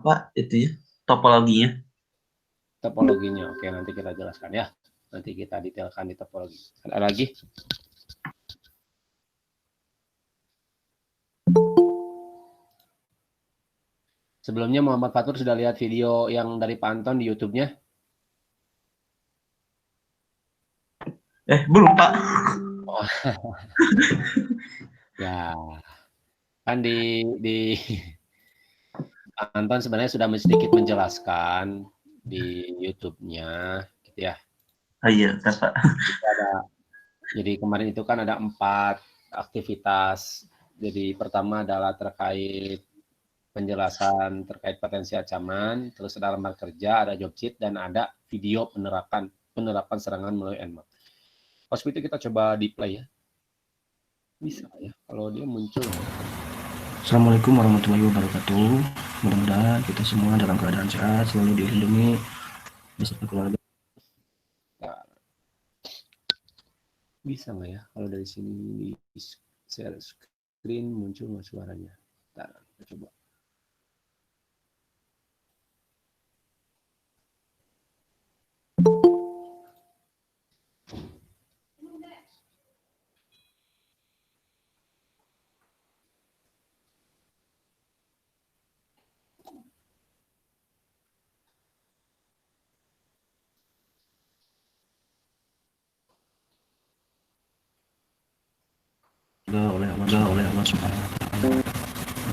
apa itu ya, topologinya. Topologinya, oke, nanti kita jelaskan ya. Nanti kita detailkan di topologi. Ada lagi? Sebelumnya Muhammad Fatur sudah lihat video yang dari Pak Anton di YouTube-nya? Belum Pak. Oh. Ya, kan di Pak Anton sebenarnya sudah sedikit menjelaskan di YouTube-nya, gitu ya. Iya, Pak. Jadi kemarin itu kan ada 4 aktivitas. Jadi pertama adalah terkait penjelasan terkait potensi ancaman, terus ada lembar kerja, ada job sheet, dan ada video penerapan serangan melalui Nmap. Pas itu kita coba di play ya. Bisa ya, kalau dia muncul. Assalamualaikum warahmatullahi wabarakatuh. Mudah-mudahan kita semua dalam keadaan sehat, selalu dilindungi beserta keluarga. Nah, bisa nggak ya kalau dari sini di share screen muncul nggak suaranya? Ntar, kita coba. oleh Allah Subhanahu wa taala.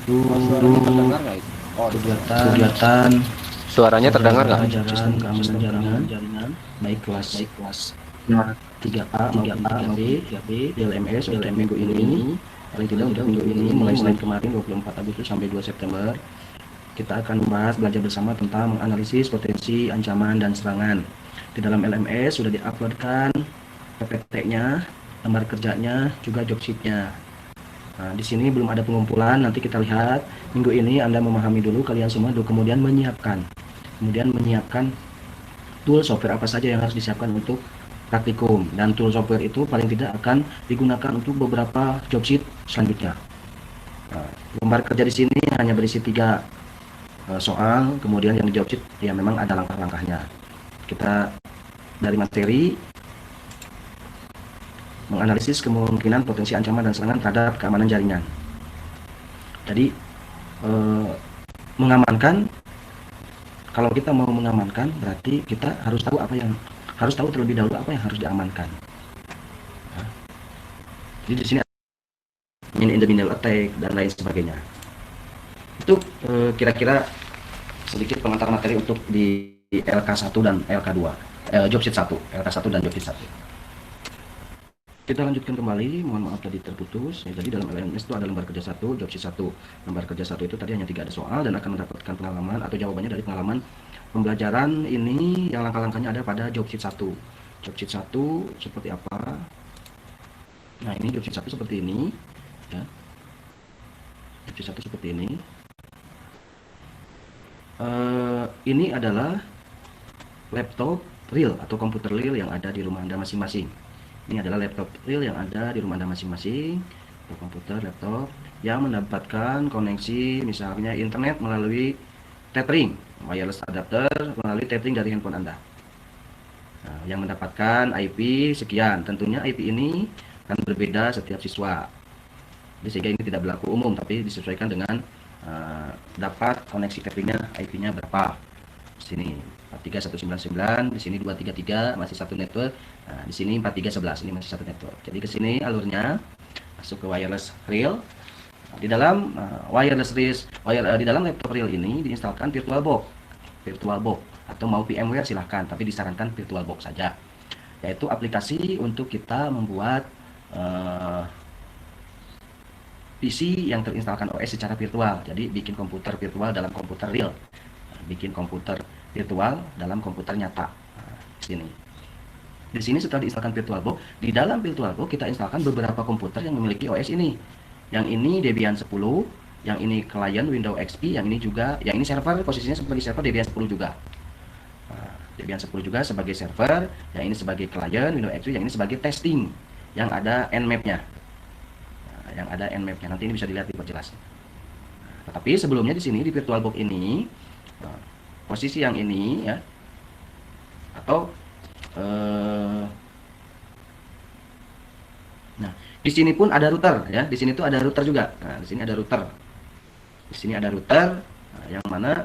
Suaranya terdengar nggak itu? Oh, Kegiatan suaranya terdengar nggak? Sistem keamanan jaringan baik kelas 3A maupun 3B LMS untuk minggu ini, paling tidak untuk minggu ini mulai Senin kemarin 24 Agustus sampai 2 September kita akan belajar bersama tentang menganalisis potensi ancaman dan serangan. Di dalam LMS sudah diuploadkan PPT-nya, lembar kerjanya, juga job sheet-nya. Nah, di sini belum ada pengumpulan, nanti kita lihat minggu ini Anda memahami dulu kalian semua, kemudian menyiapkan tool software apa saja yang harus disiapkan untuk praktikum, dan tool software itu paling tidak akan digunakan untuk beberapa job sheet selanjutnya. Nah, lembar kerja di sini hanya berisi 3 soal, kemudian yang di job sheet ya memang ada langkah-langkahnya. Kita dari materi menganalisis kemungkinan potensi ancaman dan serangan terhadap keamanan jaringan. Jadi mengamankan, kalau kita mau mengamankan berarti kita harus tahu terlebih dahulu apa yang harus diamankan. Nah, jadi di sini man in the middle attack dan lain sebagainya. Itu kira-kira sedikit komentar materi untuk di LK1 dan LK2, job sheet 1, LK1 dan job sheet 1. Kita lanjutkan kembali, mohon maaf tadi terputus. Ya, jadi dalam LMS itu ada lembar kerja 1, job sheet 1. Lembar kerja 1 itu tadi hanya 3 ada soal dan akan mendapatkan pengalaman atau jawabannya dari pengalaman pembelajaran ini yang langkah-langkahnya ada pada job sheet 1. Job sheet 1 seperti apa? Nah, ini job sheet 1 seperti ini, ya. Job sheet 1 seperti ini. Ini adalah laptop real atau komputer real yang ada di rumah Anda masing-masing. Ini adalah laptop real yang ada di rumah Anda masing-masing, atau komputer, laptop yang mendapatkan koneksi misalnya internet melalui tethering, wireless adapter melalui tethering dari handphone Anda. Nah, yang mendapatkan IP sekian, tentunya IP ini akan berbeda setiap siswa. Jadi sehingga ini tidak berlaku umum, tapi disesuaikan dengan dapat koneksi tetheringnya, IP-nya berapa. Di sini 43199, di sini 233 masih satu network. Nah, di sini 4311 ini masih satu network. Jadi ke sini alurnya masuk ke wireless real. Nah, di dalam di dalam laptop real ini diinstalkan VirtualBox atau mau VMware silahkan, tapi disarankan VirtualBox saja. Yaitu aplikasi untuk kita membuat PC yang terinstalkan OS secara virtual. Jadi bikin komputer virtual dalam komputer real. Bikin komputer virtual dalam komputer nyata. Nah, di sini setelah diinstalkan VirtualBox, di dalam VirtualBox kita instalkan beberapa komputer yang memiliki OS ini. Yang ini Debian 10, yang ini client Windows XP, yang ini server, posisinya sebagai server Debian 10 juga. Nah, Debian 10 juga sebagai server, yang ini sebagai client Windows XP, yang ini sebagai testing, yang ada Nmap-nya. Nanti ini bisa dilihat diperjelas. Tetapi sebelumnya di sini di VirtualBox ini posisi yang ini ya, atau nah di sini pun ada router ya, di sini tuh ada router juga. Nah di sini ada router, di sini ada router, nah, yang mana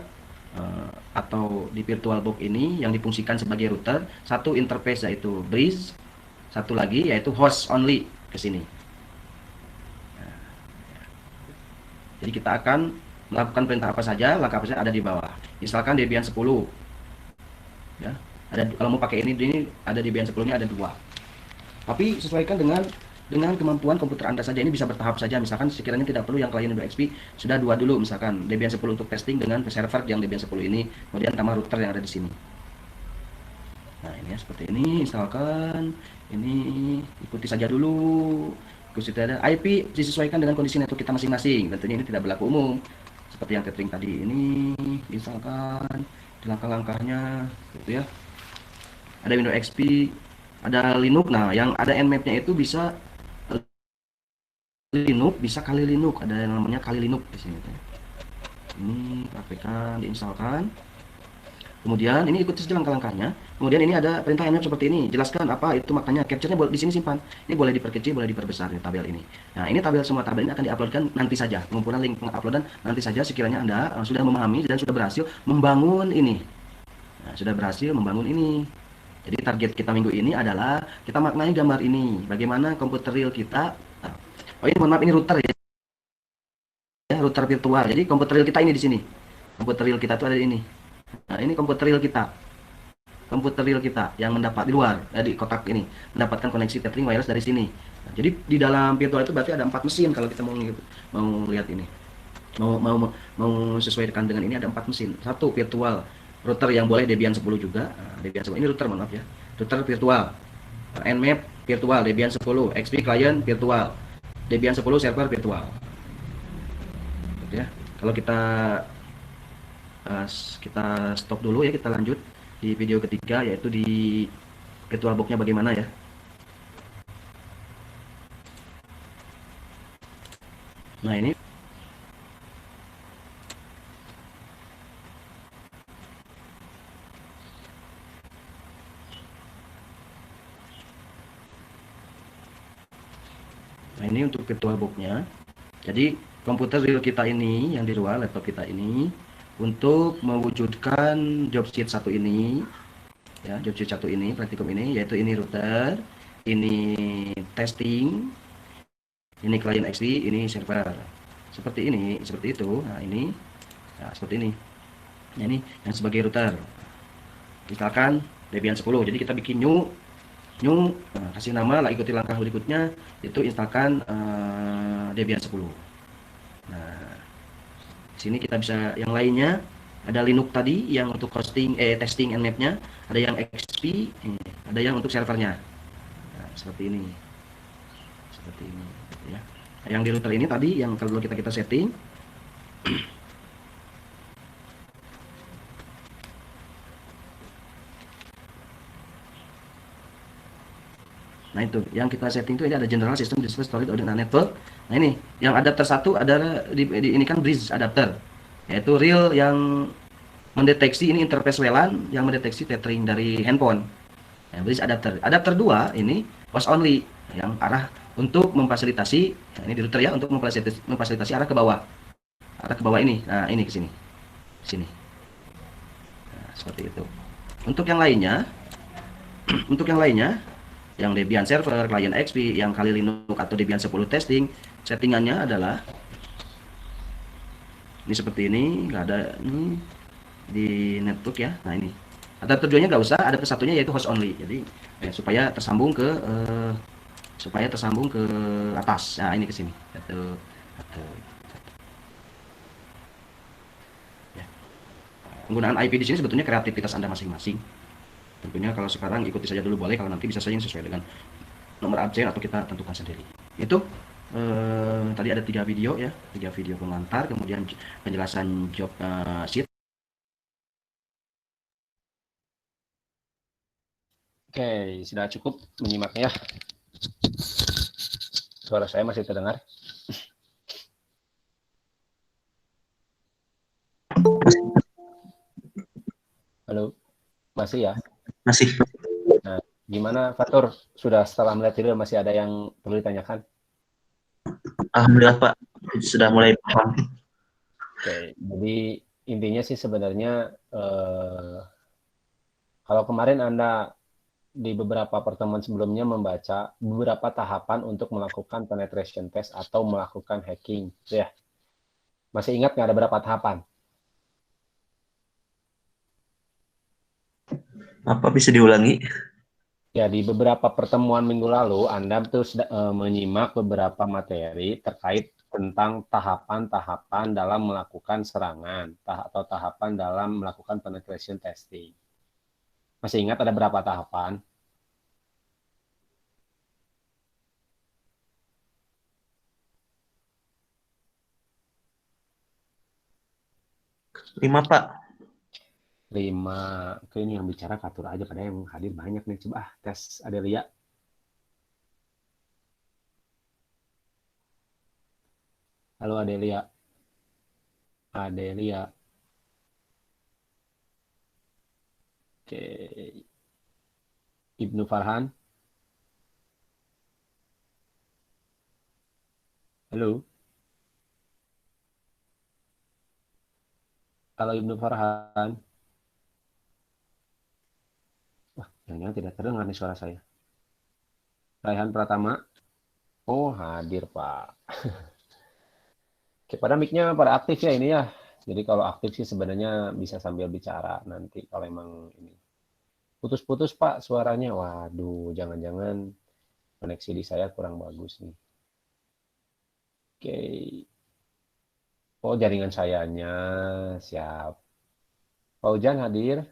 atau di VirtualBox ini yang difungsikan sebagai router, satu interface yaitu bridge, satu lagi yaitu host only ke sini. Nah, jadi kita akan melakukan perintah apa saja, langkah apa saja ada di bawah. Misalkan Debian 10 ya, ada, kalau mau pakai ini ada Debian 10-nya ada 2. Tapi sesuaikan dengan kemampuan komputer Anda saja. Ini bisa bertahap saja. Misalkan sekiranya tidak perlu yang klien Windows XP, sudah 2 dulu. Misalkan Debian 10 untuk testing dengan server yang Debian 10 ini, kemudian tambah router yang ada di sini. Nah ini ya, seperti ini. Misalkan ini ikuti saja dulu. Ikuti saja. IP disesuaikan dengan kondisi network kita masing-masing. Tentunya ini tidak berlaku umum. Seperti yang tethering tadi ini, misalkan langkah-langkahnya, gitu ya. Ada Windows XP, ada Linux. Nah yang ada nmap-nya itu bisa Linux, bisa kali Linux, ada yang namanya kali Linux di sini. Ini praktekkan, diinstalkan. Kemudian ini ikuti saja langkah-langkahnya. Kemudian ini ada perintah nmap seperti ini. Jelaskan apa itu maknanya. Capture-nya di sini simpan. Ini boleh diperkecil, boleh diperbesar di tabel ini. Nah, ini tabel, semua tabel ini akan diuploadkan nanti saja. Pengumpulan link penguploadan nanti saja sekiranya Anda sudah memahami dan sudah berhasil membangun ini. Nah, sudah berhasil membangun ini. Jadi target kita minggu ini adalah kita maknai gambar ini. Bagaimana komputer real kita. Oh ini mohon maaf, ini router ya, router virtual. Jadi komputer real kita ini di sini. Komputer real kita tuh ada di ini. Nah ini komputer real kita. Komputer real kita yang mendapat di luar, di kotak ini, mendapatkan koneksi tethering wireless dari sini. Nah, jadi di dalam virtual itu berarti ada 4 mesin kalau kita mau lihat ini. Mau sesuaikan dengan ini ada 4 mesin. Satu virtual router yang boleh Debian 10 juga. Nah, Debian 10 ini router, maaf ya. Router virtual. Nmap virtual Debian 10, XP client virtual, Debian 10 server virtual. Ya. Kalau kita stop dulu ya, kita lanjut di video ketiga yaitu di VirtualBox-nya bagaimana ya. Nah ini untuk VirtualBox-nya. Jadi komputer real kita ini yang di luar laptop kita ini, untuk mewujudkan job sheet 1 ini ya, job sheet 1 ini, praktikum ini, yaitu ini router, ini testing, ini client XP, ini server. Seperti ini, seperti itu. Nah ini nah, seperti ini. Nah, ini yang sebagai router. Misalkan Debian 10, jadi kita bikin new, kasih nama lah, ikuti langkah berikutnya, itu instalkan Debian 10. Nah sini kita bisa yang lainnya, ada Linux tadi yang untuk hosting testing nmap-nya, ada yang XP, ada yang untuk servernya. Nah, seperti ini ya. Yang di router ini tadi yang kalau kita setting. Nah itu yang kita setting itu, ini ada general system display storage order network. Nah ini yang adapter 1 adalah ini kan bridge adapter, yaitu real yang mendeteksi ini interface WLAN yang mendeteksi tethering dari handphone. Nah, bridge adapter. Adapter 2 ini host only yang arah untuk memfasilitasi, nah ini di router ya, untuk memfasilitasi arah ke bawah. Arah ke bawah ini. Nah, ini ke sini. Sini. Nah, seperti itu. Untuk yang lainnya yang Debian server, client XP, yang kali Linux atau Debian 10 testing, settingannya adalah ini seperti ini, nggak ada ini di network ya. Nah ini ada tujuannya, nggak usah, ada satunya yaitu host only. Jadi supaya tersambung ke atas. Nah ini ke sini. Ya. Penggunaan IP di sini sebetulnya kreativitas Anda masing-masing. Tentunya kalau sekarang ikuti saja dulu boleh, kalau nanti bisa saja sesuai dengan nomor absen atau kita tentukan sendiri. Itu tadi ada 3 video ya, 3 video pengantar, kemudian penjelasan job sheet. Oke, sudah cukup menyimaknya. Suara saya masih terdengar? Masih ya? Masih. Nah, gimana Fatur? Sudah setelah melihat video masih ada yang perlu ditanyakan? Alhamdulillah Pak, sudah mulai paham. Oke, jadi intinya sih sebenarnya kalau kemarin Anda di beberapa pertemuan sebelumnya membaca beberapa tahapan untuk melakukan penetration test atau melakukan hacking, ya. Masih ingat nggak ada berapa tahapan? Apa bisa diulangi? Ya, di beberapa pertemuan minggu lalu, Anda tuh menyimak beberapa materi terkait tentang tahapan-tahapan dalam melakukan serangan atau tahapan dalam melakukan penetration testing. Masih ingat ada berapa tahapan? Lima Pak. 5. Oke, ini yang bicara Fatur aja, padahal yang hadir banyak nih. Coba tes Adelia. Halo Adelia. Adelia. Oke. Ibnu Farhan. Halo. Halo Ibnu Farhan. Wah, jangan-jangan tidak terdengar nih suara saya. Raihan Pratama. Oh, hadir Pak. Oke, pada mic-nya pada aktif ya ini ya. Jadi kalau aktif sih sebenarnya bisa sambil bicara nanti kalau emang ini. Putus-putus Pak suaranya. Waduh, jangan-jangan koneksi di saya kurang bagus nih. Oke. Oh, jaringan sayanya. Siap. Paujan hadir.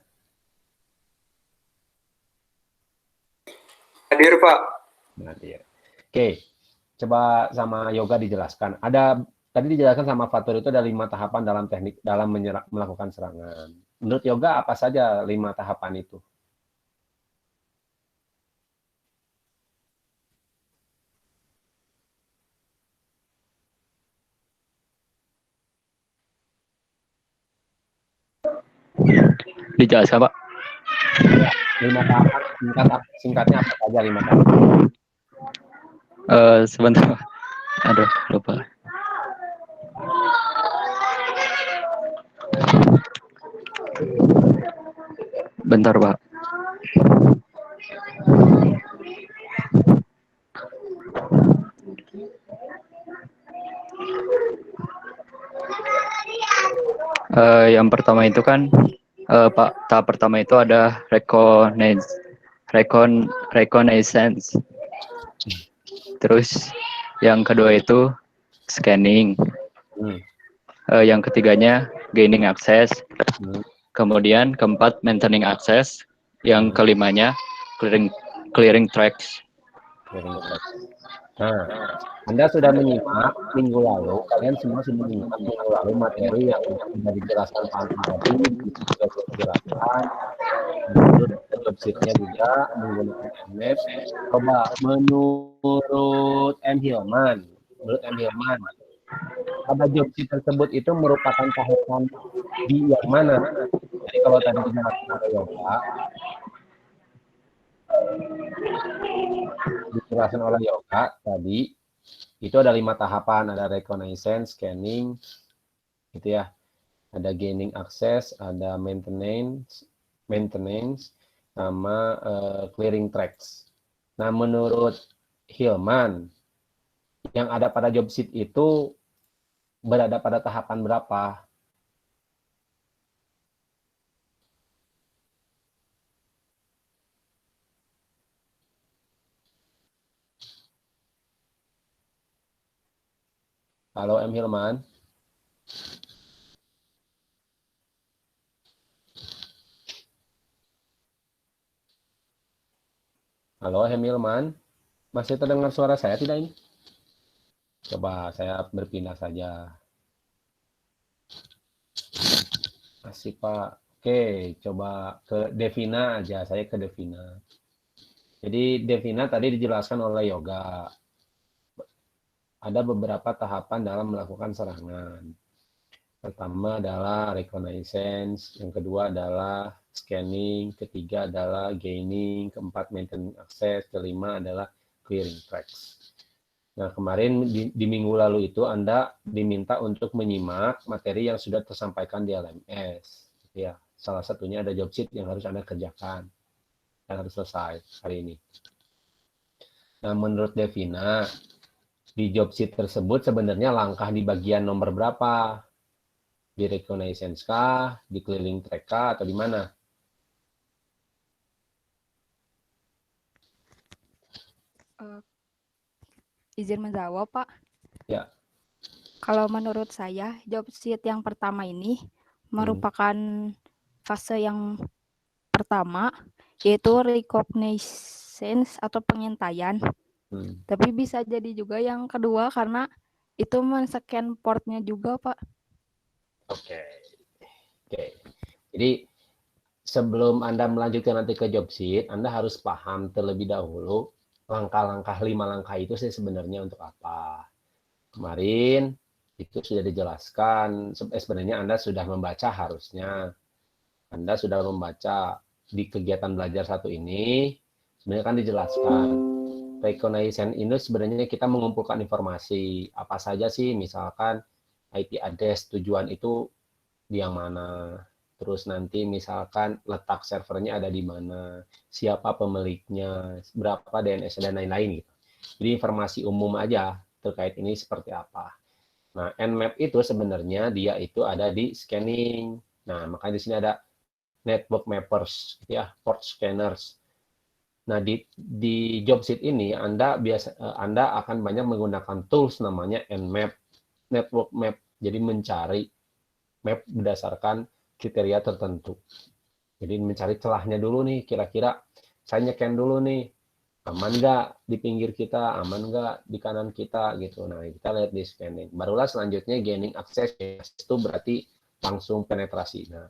Hadir, Pak. Hadir. Oke. Coba sama Yoga dijelaskan. Ada tadi dijelaskan sama Fatur itu ada 5 tahapan dalam teknik dalam melakukan serangan. Menurut Yoga apa saja 5 tahapan itu? Dijelaskan Pak. 5 tahapan singkatnya apa saja 5 tahapan? Sebentar Pak. Aduh, lupa. Bentar Pak. Yang pertama itu kan Pak, tahap pertama itu ada reconnaissance. Terus yang kedua itu scanning. Yang ketiganya gaining access. Kemudian keempat maintaining access. Yang kelimanya clearing tracks. Nah, Anda sudah menyimak minggu lalu, kalian semua sudah menyimak minggu lalu materi yang sudah dijelaskan Pak Anton tadi, juga sudah dijelaskan, menurut website-nya juga menggunakan Mmaps. Coba menurut M. Hilman, pada job sheet tersebut itu merupakan tahapan di yang mana? Jadi kalau tadi dijelaskan oleh Yoga, tadi itu ada 5 tahapan, ada reconnaissance, scanning, gitu ya, ada gaining access, ada maintenance, sama clearing tracks. Nah, menurut Hilman, yang ada pada job sheet itu berada pada tahapan berapa? Halo M. Hilman. Halo M. Hilman. Masih terdengar suara saya tidak ini? Coba saya berpindah saja. Masih Pak. Oke, coba ke Devina aja. Saya ke Devina. Jadi Devina tadi dijelaskan oleh Yoga. Ada beberapa tahapan dalam melakukan serangan. Pertama adalah reconnaissance, yang kedua adalah scanning, ketiga adalah gaining, keempat maintaining access, kelima adalah clearing tracks. Nah, kemarin di minggu lalu itu Anda diminta untuk menyimak materi yang sudah tersampaikan di LMS. Ya, salah satunya ada job sheet yang harus Anda kerjakan, yang harus selesai hari ini. Nah, menurut Devina, di job sheet tersebut sebenarnya langkah di bagian nomor berapa? Di reconnaissance kah, di clearing track kah, atau di mana? Izin menjawab, Pak. Ya. Kalau menurut saya, job sheet yang pertama ini merupakan fase yang pertama, yaitu reconnaissance atau pengintaian. Tapi bisa jadi juga yang kedua karena itu men-scan portnya juga, Pak. Oke. Jadi sebelum Anda melanjutkan nanti ke job sheet, Anda harus paham terlebih dahulu langkah-langkah 5 langkah itu sih sebenarnya untuk apa. Kemarin itu sudah dijelaskan, sebenarnya Anda sudah membaca harusnya. Anda sudah membaca di kegiatan belajar satu ini, sebenarnya kan dijelaskan. Reconnaissance ini sebenarnya kita mengumpulkan informasi, apa saja sih, misalkan IP address tujuan itu di yang mana, terus nanti misalkan letak servernya ada di mana, siapa pemiliknya, berapa DNS dan lain-lain gitu. Jadi informasi umum aja terkait ini seperti apa. Nah, Nmap itu sebenarnya dia itu ada di scanning. Nah, makanya di sini ada network mappers, ya, port scanners. Nah, di job sheet ini Anda akan banyak menggunakan tools namanya Nmap, network map. Jadi mencari map berdasarkan kriteria tertentu. Jadi mencari celahnya dulu nih, kira-kira saya nyeken dulu nih, aman nggak di pinggir kita, aman nggak di kanan kita gitu. Nah, kita lihat di scanning. Barulah selanjutnya gaining access, itu berarti langsung penetrasi. Nah,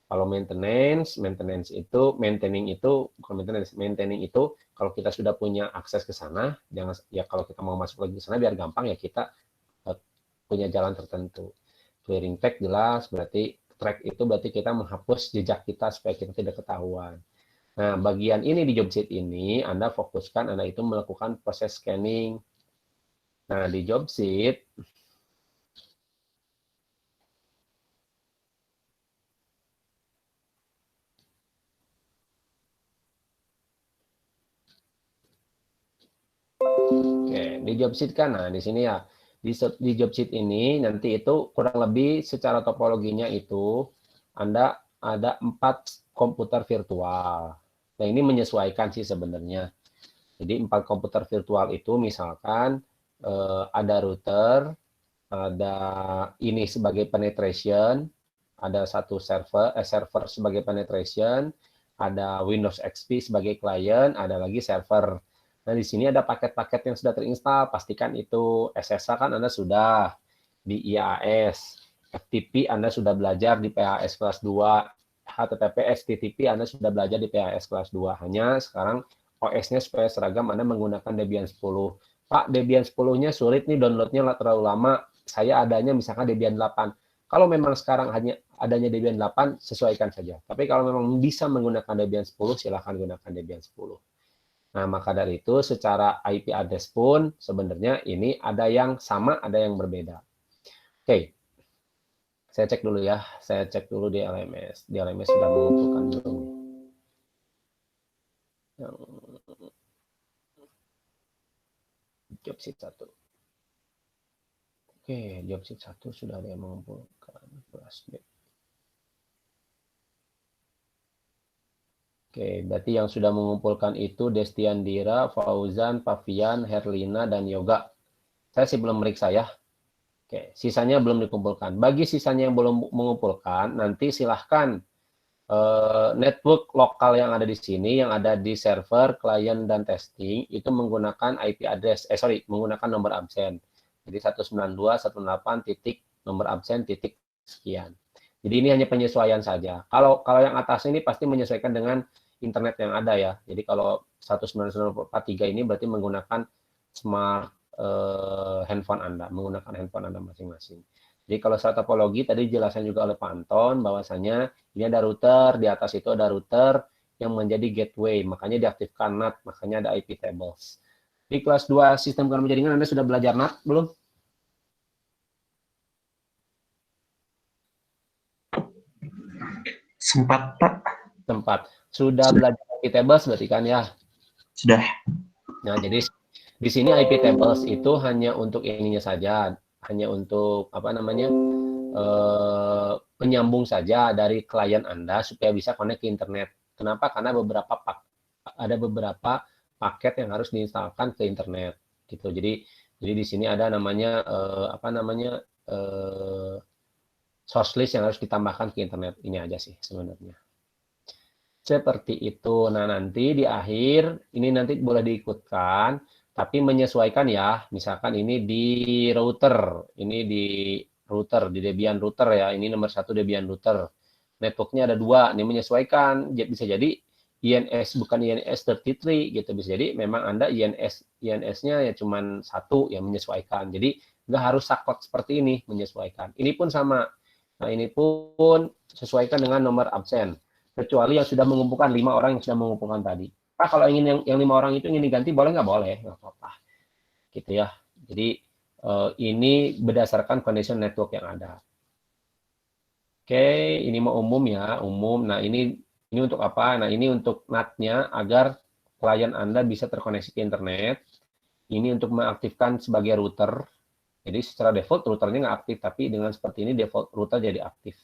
kalau maintaining itu kalau kita sudah punya akses ke sana, jangan ya kalau kita mau masuk lagi ke sana biar gampang ya kita punya jalan tertentu. Clearing track jelas berarti track itu berarti kita menghapus jejak kita supaya kita tidak ketahuan. Nah, bagian ini di job sheet ini Anda fokuskan Anda itu melakukan proses scanning. Nah, di job sheet Oke, di job sheet kan, nah di sini ya, di job sheet ini nanti itu kurang lebih secara topologinya itu Anda ada 4 komputer virtual. Nah, ini menyesuaikan sih sebenarnya. Jadi 4 komputer virtual itu misalkan ada router, ada ini sebagai penetration, ada satu server sebagai penetration, ada Windows XP sebagai client, ada lagi server. Nah, di sini ada paket-paket yang sudah terinstall, pastikan itu SSH kan Anda sudah di IAS, FTP Anda sudah belajar di PHS kelas 2, HTTP HTTP Anda sudah belajar di PHS kelas 2. Hanya sekarang OS-nya supaya seragam Anda menggunakan Debian 10. Pak, Debian 10-nya sulit nih download-nya terlalu lama. Saya adanya misalkan Debian 8. Kalau memang sekarang hanya adanya Debian 8, sesuaikan saja. Tapi kalau memang bisa menggunakan Debian 10, silahkan gunakan Debian 10. Nah, maka dari itu secara IP address pun sebenarnya ini ada yang sama, ada yang berbeda. Oke, saya cek dulu ya. Saya cek dulu di LMS. Di LMS sudah mengumpulkan belum? Yang job sheet 1. Oke, job sheet 1 sudah ada yang mengumpulkan. Oke, berarti yang sudah mengumpulkan itu Destiandira, Fauzan, Pavian, Herlina, dan Yoga. Saya sih belum meriksa ya. Oke, sisanya belum dikumpulkan. Bagi sisanya yang belum mengumpulkan, nanti silahkan network lokal yang ada di sini, yang ada di server, klien, dan testing, itu menggunakan IP address, menggunakan nomor absen. Jadi 192.168 titik nomor absen titik sekian. Jadi ini hanya penyesuaian saja. Kalau yang atas ini pasti menyesuaikan dengan internet yang ada ya. Jadi kalau 192.143 ini berarti menggunakan smart handphone Anda, menggunakan handphone Anda masing-masing. Jadi kalau secara topologi tadi dijelaskan juga oleh Pak Anton bahwasanya ini ada router, di atas itu ada router yang menjadi gateway, makanya diaktifkan NAT, makanya ada IP tables. Di kelas 2 sistem keamanan jaringan Anda sudah belajar NAT belum? Sempat, Pak. Tempat. Sudah belajar IP tables berarti kan ya? Sudah. Nah, jadi di sini IP tables itu hanya untuk ininya saja, hanya untuk apa namanya? Penyambung saja dari klien Anda supaya bisa connect ke internet. Kenapa? Karena ada beberapa paket yang harus diinstalkan ke internet gitu. Jadi di sini ada namanya source list yang harus ditambahkan ke internet. Ini aja sih sebenarnya. Seperti itu. Nah, nanti di akhir ini nanti boleh diikutkan, tapi menyesuaikan ya. Misalkan ini di router, ini di router, di Debian router ya. Ini nomor 1 Debian router. Networknya ada 2, ini menyesuaikan. Bisa jadi INS bukan INS 33 gitu. Bisa jadi memang Anda INS-nya ya cuman 1 yang menyesuaikan. Jadi nggak harus saklek seperti ini menyesuaikan. Ini pun sama. Nah, ini pun sesuaikan dengan nomor absen. Kecuali yang sudah mengumpulkan 5 orang yang sudah mengumpulkan tadi. Pak, kalau ingin yang 5 orang itu ingin diganti, boleh nggak? Boleh, nggak apa-apa. Gitu ya. Jadi ini berdasarkan condition network yang ada. Oke, ini mau umum ya, umum. Nah, ini untuk apa? Nah, ini untuk NAT-nya agar klien Anda bisa terkoneksi ke internet. Ini untuk mengaktifkan sebagai router. Jadi secara default routernya nggak aktif, tapi dengan seperti ini default router jadi aktif.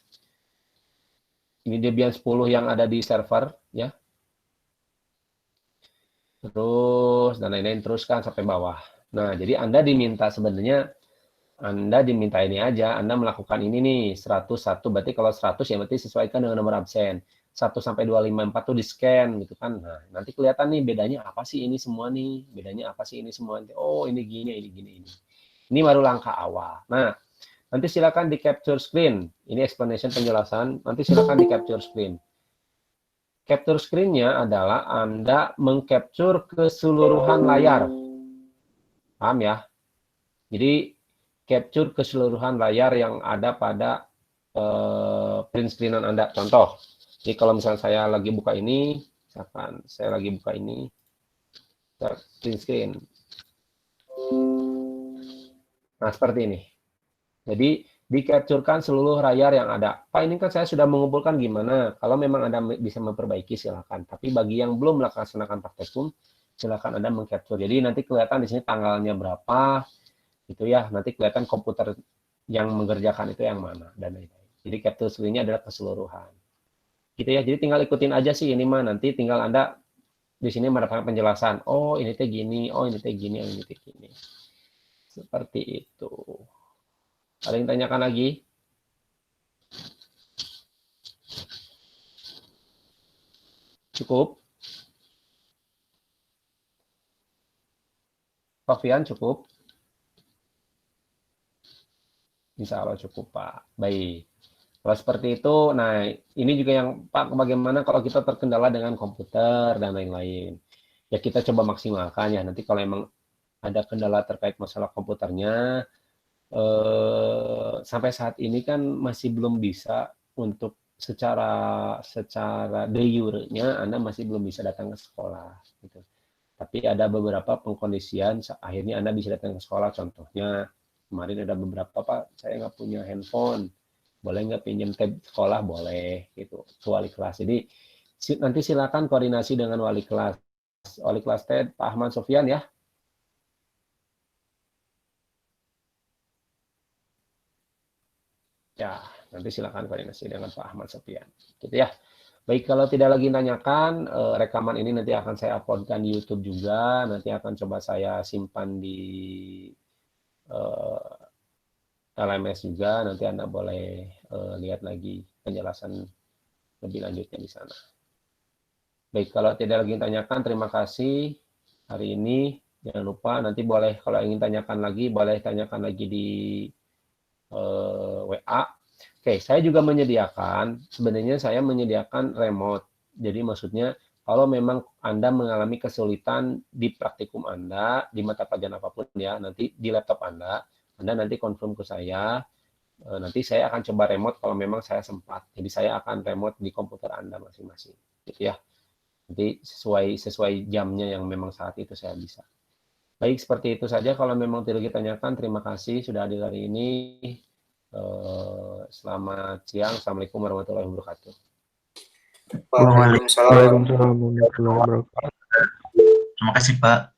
Ini Debian 10 yang ada di server ya. Terus dan lain-lain teruskan sampai bawah. Nah, jadi Anda diminta sebenarnya ini aja, Anda melakukan ini nih 101, berarti kalau 100 ya berarti sesuaikan dengan nomor absen. 1 sampai 254 tuh di-scan gitu kan. Nah, nanti kelihatan nih bedanya apa sih ini semua nih? Bedanya apa sih ini semua? Oh, ini gini, ini gini, ini. Ini baru langkah awal. Nah, nanti silakan di capture screen. Ini explanation penjelasan. Nanti silakan di capture screen. Capture screen-nya adalah Anda mengcapture keseluruhan layar. Paham ya? Jadi capture keseluruhan layar yang ada pada print screen-an Anda. Contoh, jadi kalau misalnya saya lagi buka ini, misalkan saya lagi buka ini, print screen. Nah, seperti ini. Jadi, di-capturekan seluruh layar yang ada. Pak, ini kan saya sudah mengumpulkan gimana? Kalau memang Anda bisa memperbaiki, silakan. Tapi bagi yang belum melaksanakan praktekum, silakan Anda meng-capture. Jadi, nanti kelihatan di sini tanggalnya berapa, gitu ya. Nanti kelihatan komputer yang mengerjakan itu yang mana, dan lain-lain. Jadi, capture screen-nya adalah keseluruhan. Gitu ya. Jadi, tinggal ikutin aja sih ini mah. Nanti tinggal Anda di sini mendapatkan penjelasan. Oh, ini teh gini. Oh, ini teh gini. Oh, ini teh gini. Seperti itu. Ada yang tanyakan lagi? Cukup? Sofian cukup? Insya Allah cukup, Pak. Baik. Kalau seperti itu, nah ini juga yang, Pak, bagaimana kalau kita terkendala dengan komputer dan lain-lain. Ya kita coba maksimalkan ya. Nanti kalau emang ada kendala terkait masalah komputernya, sampai saat ini kan masih belum bisa untuk secara de jure-nya Anda masih belum bisa datang ke sekolah gitu. Tapi ada beberapa pengkondisian akhirnya Anda bisa datang ke sekolah. Contohnya kemarin ada beberapa, Pak, saya nggak punya handphone, boleh nggak pinjam tab sekolah? Boleh gitu, ke wali kelas. Jadi nanti silakan koordinasi dengan wali kelas. Wali kelas Pak Ahmad Sofyan ya. Ya, nanti silakan koordinasi dengan Pak Ahmad Sofyan. Gitu ya. Baik, kalau tidak lagi tanyakan, rekaman ini nanti akan saya uploadkan di YouTube juga. Nanti akan coba saya simpan di LMS juga. Nanti Anda boleh lihat lagi penjelasan lebih lanjutnya di sana. Baik, kalau tidak lagi tanyakan, terima kasih hari ini. Jangan lupa nanti boleh kalau ingin tanyakan lagi, boleh tanyakan lagi di WA. Oke, saya juga sebenarnya saya menyediakan remote. Jadi maksudnya kalau memang Anda mengalami kesulitan di praktikum Anda, di mata pelajaran apapun ya, nanti di laptop Anda nanti confirm ke saya, Nanti saya akan coba remote kalau memang saya sempat. Jadi saya akan remote di komputer Anda masing-masing, gitu ya. Nanti sesuai jamnya yang memang saat itu saya bisa. Baik, seperti itu saja. Kalau memang tidak ditanyakan, terima kasih sudah hadir hari ini. Selamat siang. Assalamualaikum warahmatullahi wabarakatuh. Waalaikumsalam. Waalaikumsalam warahmatullahi wabarakatuh. Terima kasih Pak.